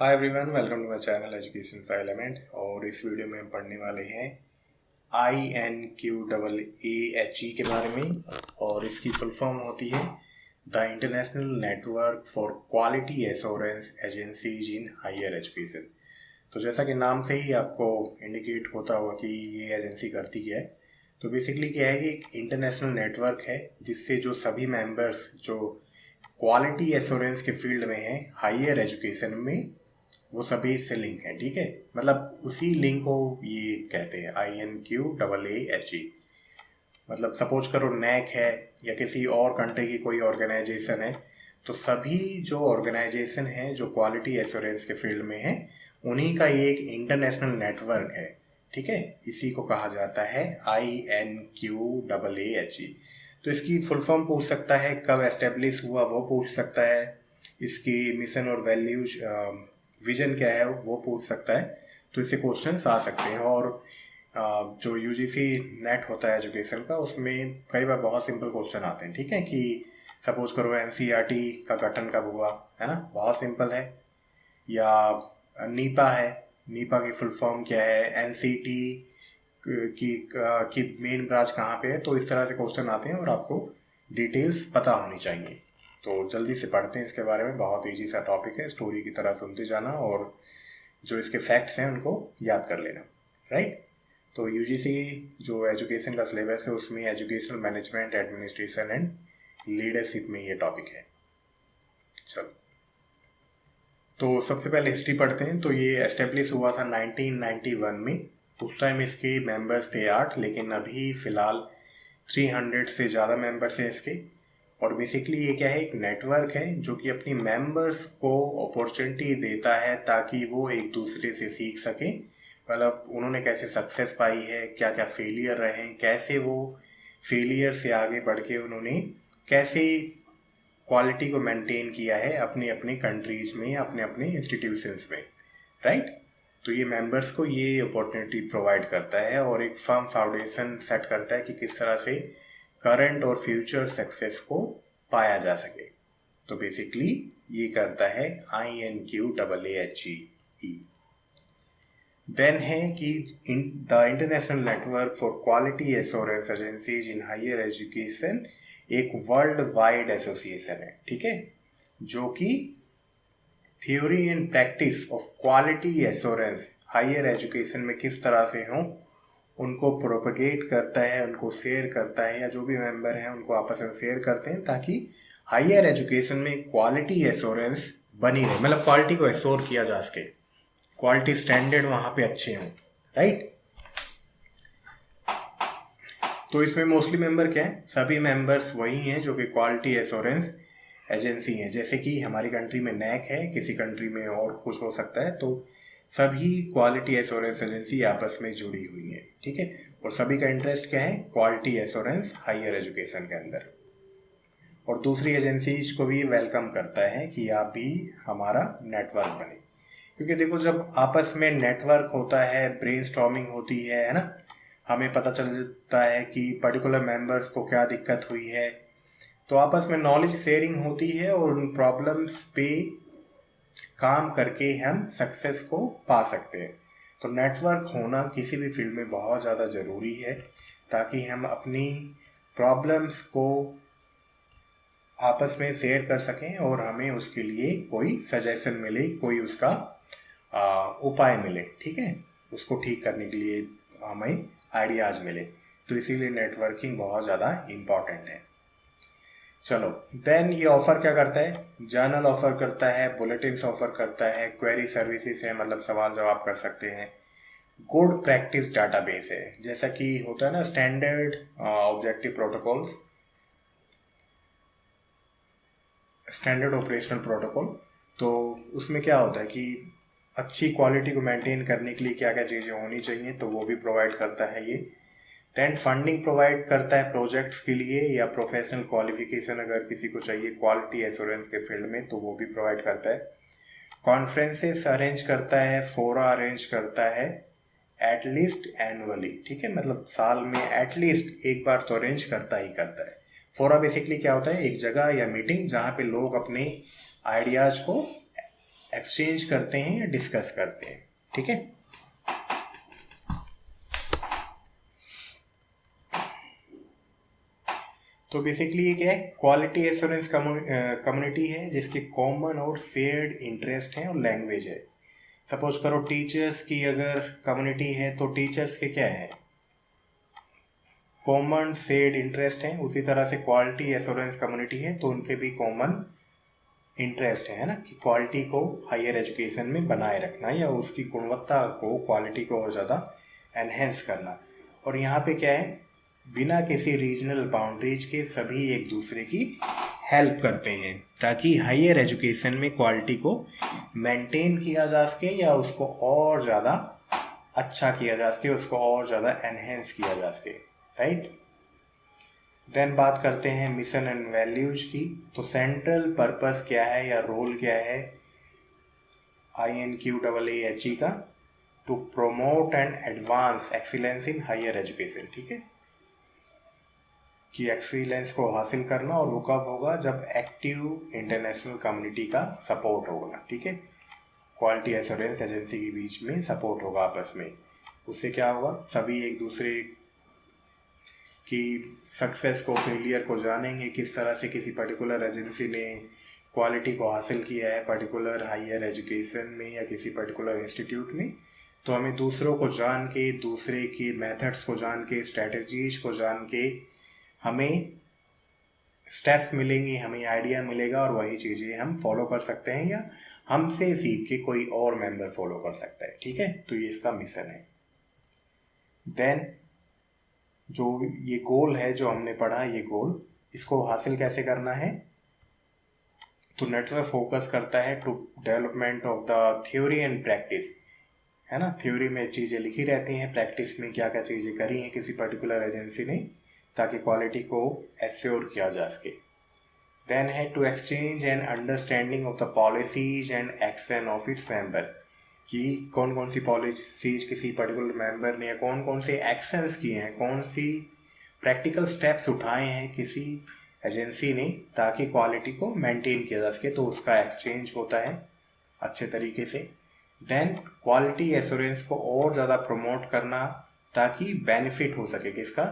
Hi everyone, welcome to my channel education for element. और इस video में हम पढ़ने वाले हैं INQEE के बारे में। और इसकी फुल फॉर्म होती है the international network for quality assurance agencies in higher education. तो जैसा कि नाम से ही आपको इंडिकेट होता होगा कि ये एजेंसी करती क्या है। तो बेसिकली क्या है कि एक इंटरनेशनल नेटवर्क है जिससे जो सभी मेंबर्स जो क्वालिटी एश्योरेंस के फील्ड में है हायर एजुकेशन में, वो सभी इससे लिंक है। ठीक है, मतलब उसी लिंक को ये कहते हैं INQEE। मतलब सपोज करो नैक है या किसी और कंट्री की कोई ऑर्गेनाइजेशन है, तो सभी जो ऑर्गेनाइजेशन है जो क्वालिटी एश्योरेंस के फील्ड में है उन्हीं का ये एक इंटरनेशनल नेटवर्क है। ठीक है, इसी को कहा जाता है INQEE। तो इसकी फुल फॉर्म पूछ सकता है, कब एस्टेब्लिश हुआ वो पूछ सकता है, इसकी मिशन और वैल्यूज विजन क्या है वो पूछ सकता है। तो इससे क्वेश्चंस आ सकते हैं। और जो UGC नेट होता है एजुकेशन का, उसमें कई बार बहुत सिंपल क्वेश्चन आते हैं। ठीक है, कि सपोज करो NCERT का गठन कब हुआ, है ना, बहुत सिंपल है। या नीपा है, नीपा की फुल फॉर्म क्या है, NCT की मेन ब्रांच कहाँ पे है। तो इस तरह से क्वेश्चन आते हैं और आपको डिटेल्स पता होनी चाहिए। तो जल्दी से पढ़ते हैं इसके बारे में। बहुत इजी सा टॉपिक है, स्टोरी की तरह सुनते जाना और जो इसके फैक्ट्स हैं उनको याद कर लेना। राइट। तो UGC जो एजुकेशन का सिलेबस है उसमें educational management, administration and leadership में ये टॉपिक है। चलो, तो सबसे पहले हिस्ट्री पढ़ते हैं। तो ये एस्टेब्लिश हुआ था 1991 में। उस टाइम इसके मेंबर्स थे 8, लेकिन अभी फ़िलहाल 300 से ज़्यादा मेंबर्स हैं इसके। और बेसिकली ये क्या है, एक नेटवर्क है जो कि अपनी मेंबर्स को अपॉर्चुनिटी देता है ताकि वो एक दूसरे से सीख सकें। मतलब उन्होंने कैसे सक्सेस पाई है, क्या क्या फेलियर रहे, कैसे वो फेलियर से आगे बढ़ के उन्होंने कैसे क्वालिटी को मेंटेन किया है अपनी अपनी कंट्रीज में, अपने अपने इंस्टीट्यूशंस में। राइट। तो ये मेंबर्स को ये अपॉर्चुनिटी प्रोवाइड करता है और एक फर्म फाउंडेशन सेट करता है कि किस तरह से करंट और फ्यूचर सक्सेस को पाया जा सके। तो बेसिकली ये करता है INQEE। देन है कि the international network for quality assurance agencies in higher education एक वर्ल्ड वाइड एसोसिएशन है। ठीक है, जो कि theory and practice of quality assurance higher education में किस तरह से हो उनको प्रोपगेट करता है, उनको शेयर करता है, या जो भी मेंबर हैं उनको आपस में शेयर करते हैं ताकि हायर एजुकेशन में क्वालिटी एश्योरेंस बनी रहे। मतलब क्वालिटी को एश्योर किया जा सके, क्वालिटी स्टैंडर्ड वहाँ पे अच्छे हों। राइट। तो इसमें मोस्टली मेंबर क्या है, सभी मेंबर्स वही हैं जो कि क्वालिटी एश्योरेंस एजेंसी हैं। जैसे कि हमारी कंट्री में नैक है, किसी कंट्री में और कुछ हो सकता है। तो सभी क्वालिटी एश्योरेंस एजेंसी आपस में जुड़ी हुई है। ठीक है, और सभी का इंटरेस्ट क्या है, क्वालिटी एश्योरेंस हायर एजुकेशन के अंदर। और दूसरी एजेंसीज को भी वेलकम करता है कि आप भी हमारा नेटवर्क बने। क्योंकि देखो, जब आपस में नेटवर्क होता है, ब्रेनस्टॉर्मिंग होती है ना, हमें पता चलता है कि पर्टिकुलर मेंबर्स को क्या दिक्कत हुई है, तो आपस में नॉलेज शेयरिंग होती है और उन प्रॉब्लम्स पे काम करके हम सक्सेस को पा सकते हैं। तो नेटवर्क होना किसी भी फील्ड में बहुत ज़्यादा ज़रूरी है ताकि हम अपनी प्रॉब्लम्स को आपस में शेयर कर सकें और हमें उसके लिए कोई सजेशन मिले, कोई उसका उपाय मिले। ठीक है, उसको ठीक करने के लिए हमें आइडियाज़ मिले। तो इसीलिए नेटवर्किंग बहुत ज़्यादा इम्पॉर्टेंट है। चलो, देन ये ऑफर क्या करता है, जर्नल ऑफर करता है, बुलेटिन्स ऑफर करता है, क्वेरी सर्विसेज है, मतलब सवाल जवाब कर सकते हैं, गुड प्रैक्टिस डाटाबेस है, जैसा कि होता है ना standard objective protocols, standard operational protocol. तो उसमें क्या होता है कि अच्छी क्वालिटी को मेंटेन करने के लिए क्या क्या चीज़ें होनी चाहिए, तो वो भी प्रोवाइड करता है ये। देन फंडिंग प्रोवाइड करता है प्रोजेक्ट्स के लिए, या प्रोफेशनल क्वालिफिकेशन अगर किसी को चाहिए क्वालिटी एश्योरेंस के फील्ड में तो वो भी प्रोवाइड करता है। कॉन्फ्रेंसेस अरेंज करता है, फोरा अरेंज करता है एटलीस्ट एनुअली। ठीक है, मतलब साल में एटलीस्ट एक बार तो अरेंज करता ही करता है। फोरा बेसिकली क्या होता है, एक जगह या मीटिंग जहाँ पे लोग अपने आइडियाज़ को एक्सचेंज करते हैं या डिस्कस करते हैं। ठीक है, तो बेसिकली ये क्या है, क्वालिटी एश्योरेंस कम्युनिटी है जिसके कॉमन और शेयर्ड इंटरेस्ट हैं और लैंग्वेज है। सपोज करो टीचर्स की अगर कम्युनिटी है तो टीचर्स के क्या है, कॉमन शेयर्ड इंटरेस्ट है। उसी तरह से क्वालिटी एश्योरेंस कम्युनिटी है तो उनके भी कॉमन इंटरेस्ट है ना, कि क्वालिटी को हायर एजुकेशन में बनाए रखना या उसकी गुणवत्ता को, क्वालिटी को और ज़्यादा एनहेंस करना। और यहाँ पे क्या है, बिना किसी रीजनल बाउंड्रीज के सभी एक दूसरे की हेल्प करते हैं ताकि हायर एजुकेशन में क्वालिटी को मेंटेन किया जा सके या उसको और ज़्यादा अच्छा किया जा सके, उसको और ज़्यादा एनहेंस किया जा सके। राइट, देन बात करते हैं मिशन एंड वैल्यूज की। तो सेंट्रल पर्पस क्या है या रोल क्या है INQAAHE का, to promote and advance excellence in higher education. ठीक है, कि एक्सीलेंस को हासिल करना, और वो कब होगा, जब एक्टिव इंटरनेशनल कम्युनिटी का सपोर्ट होगा। ठीक है, क्वालिटी एश्योरेंस एजेंसी के बीच में सपोर्ट होगा आपस में। उससे क्या होगा, सभी एक दूसरे की सक्सेस को, फेलियर को जानेंगे, किस तरह से किसी पर्टिकुलर एजेंसी ने क्वालिटी को हासिल किया है पर्टिकुलर हायर एजुकेशन में या किसी पर्टिकुलर इंस्टीट्यूट में। तो हमें दूसरों को जान के, दूसरे के मेथड्स को जान के, स्ट्रेटजीज को जान के हमें स्टेप्स मिलेंगे, हमें आइडिया मिलेगा, और वही चीज़ें हम फॉलो कर सकते हैं या हमसे सीख के कोई और मेंबर फॉलो कर सकता है। ठीक है, तो ये इसका मिशन है। देन जो ये गोल है जो हमने पढ़ा, ये गोल, इसको हासिल कैसे करना है, तो नेटवर्क फोकस करता है to development of the theory and practice, है ना। थ्योरी में चीज़ें लिखी रहती हैं, प्रैक्टिस में क्या क्या चीज़ें करी हैं किसी पर्टिकुलर एजेंसी ने, ताकि क्वालिटी को एश्योर किया जा सके। देन है to exchange and understanding of the policies and action of its member, कि कौन कौन सी पॉलिसीज किसी पर्टिकुलर मेंबर ने या कौन कौन से एक्शंस किए हैं, कौन सी प्रैक्टिकल स्टेप्स उठाए हैं किसी एजेंसी ने ताकि क्वालिटी को मेंटेन किया जा सके, तो उसका एक्सचेंज होता है अच्छे तरीके से। देन क्वालिटी एश्योरेंस को और ज़्यादा प्रमोट करना ताकि बेनिफिट हो सके किसका,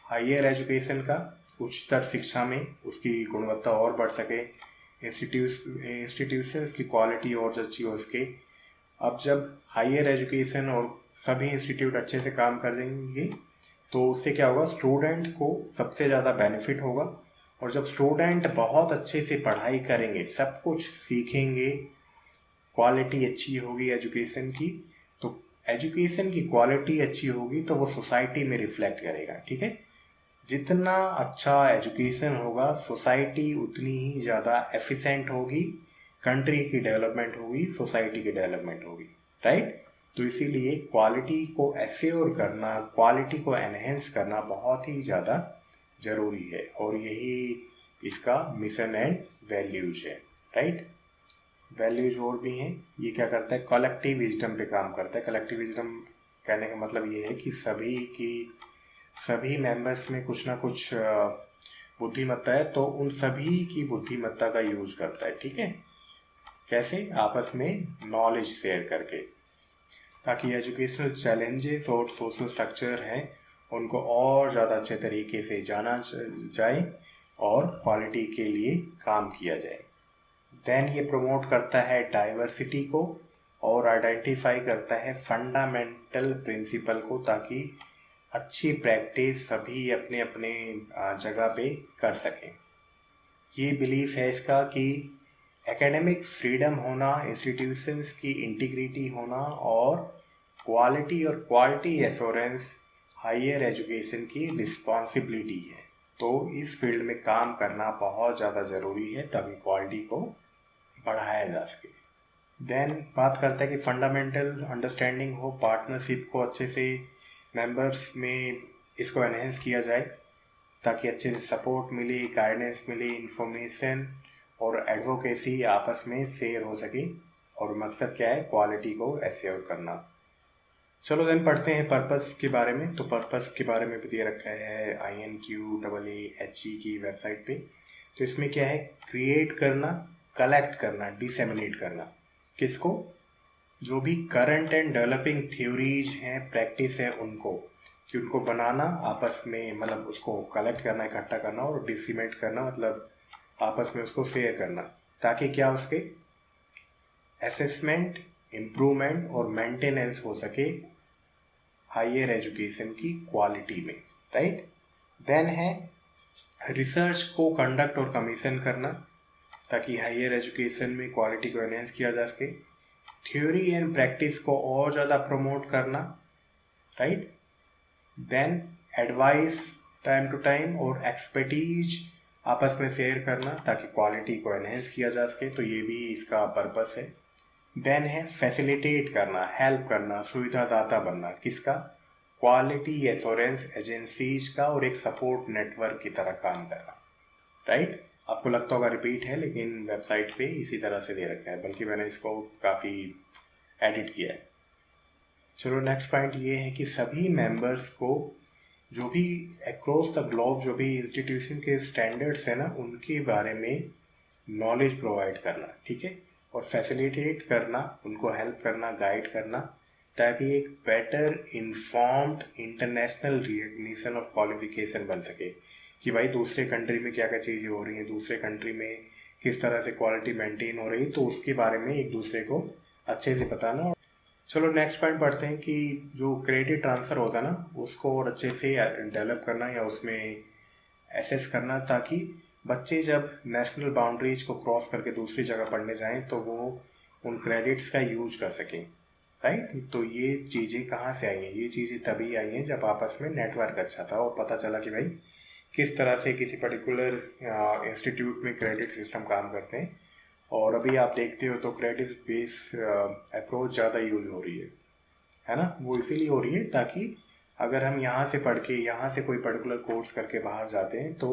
हायर एजुकेशन का, उच्चतर शिक्षा में उसकी गुणवत्ता और बढ़ सके, इंस्टीट्यूशंस की क्वालिटी और अच्छी हो सके। अब जब हायर एजुकेशन और सभी इंस्टीट्यूट अच्छे से काम करेंगे तो उससे क्या होगा, स्टूडेंट को सबसे ज़्यादा बेनिफिट होगा। और जब स्टूडेंट बहुत अच्छे से पढ़ाई करेंगे, सब कुछ सीखेंगे, क्वालिटी अच्छी होगी एजुकेशन की, तो एजुकेशन की क्वालिटी अच्छी होगी तो वो सोसाइटी में रिफ्लेक्ट करेगा। ठीक है, जितना अच्छा एजुकेशन होगा सोसाइटी उतनी ही ज़्यादा एफिशिएंट होगी, कंट्री की डेवलपमेंट होगी, सोसाइटी की डेवलपमेंट होगी। राइट, तो इसीलिए क्वालिटी को एश्योर करना, क्वालिटी को एनहेंस करना बहुत ही ज़्यादा ज़रूरी है, और यही इसका मिशन एंड वैल्यूज है। राइट, वैल्यूज और भी हैं। ये क्या करता है, कलेक्टिव विजडम पे काम करता है। कलेक्टिव विजडम कहने का मतलब ये है कि सभी मेंबर्स में कुछ ना कुछ बुद्धिमत्ता है, तो उन सभी की बुद्धिमत्ता का यूज करता है। ठीक है, कैसे, आपस में नॉलेज शेयर करके, ताकि एजुकेशनल चैलेंजेस और सोशल स्ट्रक्चर हैं उनको और ज़्यादा अच्छे तरीके से जाना जाए और क्वालिटी के लिए काम किया जाए। देन ये प्रमोट करता है डाइवर्सिटी को और आइडेंटिफाई करता है फंडामेंटल प्रिंसिपल को, ताकि अच्छी प्रैक्टिस सभी अपने अपने जगह पे कर सकें। ये बिलीफ है इसका कि एकेडमिक फ्रीडम होना, इंस्टीट्यूशंस की इंटीग्रिटी होना और क्वालिटी एश्योरेंस हायर एजुकेशन की रिस्पॉन्सिबिलिटी है। तो इस फील्ड में काम करना बहुत ज़्यादा ज़रूरी है ताकि क्वालिटी को बढ़ाया जा सके। देन बात करता है कि फंडामेंटल अंडरस्टैंडिंग हो, पार्टनरशिप को अच्छे से मेंबर्स में इसको एनहेंस किया जाए ताकि अच्छे से सपोर्ट मिले, गाइडेंस मिले, इंफॉर्मेशन और एडवोकेसी आपस में शेयर हो सके, और मकसद क्या है, क्वालिटी को एश्योर करना। चलो देन पढ़ते हैं पर्पस के बारे में। तो पर्पस के बारे में भी दे रखा है INQAAHE की वेबसाइट पे। तो इसमें क्या है, क्रिएट करना, कलेक्ट करना, डिसेमिनेट करना। किसको? जो भी करंट एंड डेवलपिंग थ्योरीज हैं, प्रैक्टिस है, उनको कि उनको बनाना आपस में, मतलब उसको कलेक्ट करना, इकट्ठा करना और डिसीमेट करना, मतलब आपस में उसको शेयर करना, ताकि क्या उसके असेसमेंट, इम्प्रूवमेंट और मेंटेनेंस हो सके हायर एजुकेशन की क्वालिटी में, राइट। देन है रिसर्च को कंडक्ट और कमीशन करना, ताकि हायर एजुकेशन में क्वालिटी को एनहेंस किया जा सके। थ्योरी एंड प्रैक्टिस को और ज़्यादा प्रमोट करना, right. Then advice time to time और एक्सपर्टीज आपस में शेयर करना, ताकि क्वालिटी को एनहेंस किया जा सके, तो ये भी इसका पर्पस है। देन है फैसिलिटेट करना, हेल्प करना, सुविधादाता बनना, किसका? क्वालिटी एश्योरेंस एजेंसीज का, और एक सपोर्ट नेटवर्क की तरह काम करना, राइट। आपको लगता होगा रिपीट है, लेकिन वेबसाइट पे इसी तरह से दे रखा है, बल्कि मैंने इसको काफ़ी एडिट किया है। चलो नेक्स्ट पॉइंट ये है कि सभी मेंबर्स को जो भी अक्रॉस द ग्लोब जो भी इंस्टीट्यूशन के स्टैंडर्ड्स हैं ना, उनके बारे में नॉलेज प्रोवाइड करना, ठीक है, और फैसिलिटेट करना, उनको हेल्प करना, गाइड करना, ताकि एक better informed international recognition of qualification बन सके कि भाई दूसरे कंट्री में क्या क्या चीज़ें हो रही हैं, दूसरे कंट्री में किस तरह से क्वालिटी मेंटेन हो रही है, तो उसके बारे में एक दूसरे को अच्छे से बताना। चलो नेक्स्ट पॉइंट पढ़ते हैं कि जो क्रेडिट ट्रांसफ़र होता है ना, उसको और अच्छे से डेवलप करना या उसमें एसेस करना, ताकि बच्चे जब नेशनल बाउंड्रीज को क्रॉस करके दूसरी जगह पढ़ने जाएं तो वो उन क्रेडिट्स का यूज कर सकें, राइट। तो ये चीज़ें कहाँ से आई हैं? ये चीज़ें तभी आई हैं जब आपस में नेटवर्क अच्छा था और पता चला कि भाई किस तरह से किसी पर्टिकुलर इंस्टीट्यूट में क्रेडिट सिस्टम काम करते हैं। और अभी आप देखते हो तो क्रेडिट बेस अप्रोच ज़्यादा यूज हो रही है ना। वो इसीलिए हो रही है ताकि अगर हम यहाँ से पढ़ के यहाँ से कोई पर्टिकुलर कोर्स करके बाहर जाते हैं तो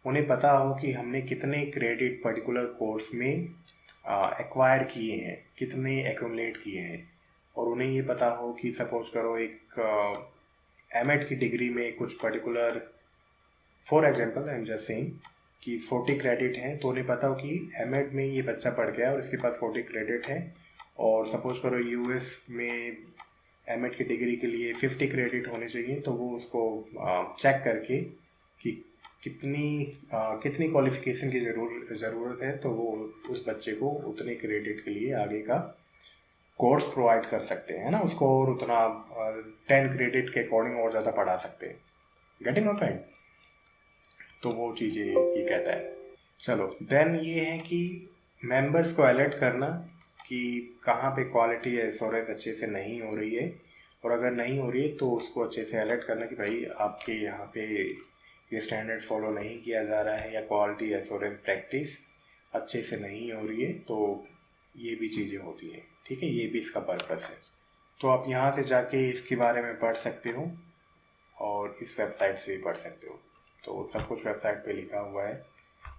उन्हें पता हो कि हमने कितने क्रेडिट पर्टिकुलर कोर्स में एक्वायर किए हैं, कितने एक्यूमुलेट किए हैं, और उन्हें ये पता हो कि सपोज करो एक एमएड की डिग्री में कुछ particular, for example I am just saying कि 40 क्रेडिट हैं, तो उन्हें पता हो कि एमएड में ये बच्चा पढ़ गया और इसके पास 40 क्रेडिट हैं, और सपोज करो यूएस में एमएड की डिग्री के लिए 50 क्रेडिट होने चाहिए, तो वो उसको चेक करके कि कितनी क्वालिफिकेशन की ज़रूरत है, तो वो उस बच्चे को उतने क्रेडिट के लिए आगे का कोर्स प्रोवाइड कर सकते हैं ना, उसको और उतना 10 क्रेडिट के अकॉर्डिंग और ज़्यादा पढ़ा सकते हैं। Getting my point? तो वो चीज़ें ये कहता है। चलो देन ये है कि मेंबर्स को अलर्ट करना कि कहाँ पे क्वालिटी एश्योरेंस अच्छे से नहीं हो रही है, और अगर नहीं हो रही है तो उसको अच्छे से अलर्ट करना कि भाई आपके यहाँ पे ये स्टैंडर्ड फॉलो नहीं किया जा रहा है, या क्वालिटी एश्योरेंस प्रैक्टिस अच्छे से नहीं हो रही है, तो ये भी चीज़ें होती हैं, ठीक है। ये भी इसका पर्पस है। तो आप यहाँ से जाके इसके बारे में पढ़ सकते हो और इस वेबसाइट से भी पढ़ सकते हो। तो सब कुछ वेबसाइट पे लिखा हुआ है,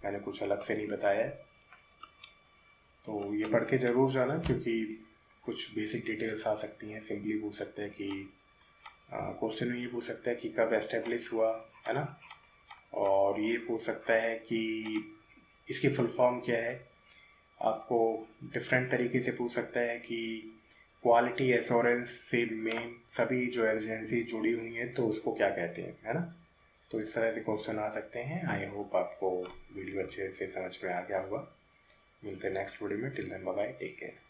मैंने कुछ अलग से नहीं बताया है। तो ये पढ़ के ज़रूर जाना, क्योंकि कुछ बेसिक डिटेल्स आ सकती हैं। सिंपली पूछ सकते हैं कि क्वेश्चन में ये पूछ सकता है कि कब एस्टेब्लिश हुआ, है ना, और ये पूछ सकता है कि इसकी फुल फॉर्म क्या है। आपको डिफरेंट तरीके से पूछ सकता है कि क्वालिटी एश्योरेंस से में सभी जो एजेंसी जुड़ी हुई हैं तो उसको क्या कहते हैं, है ना। तो इस तरह से क्वेश्चन आ सकते हैं। आई होप आपको वीडियो अच्छे से समझ में आ गया होगा। मिलते हैं नेक्स्ट वीडियो में। Till then bye bye, take care.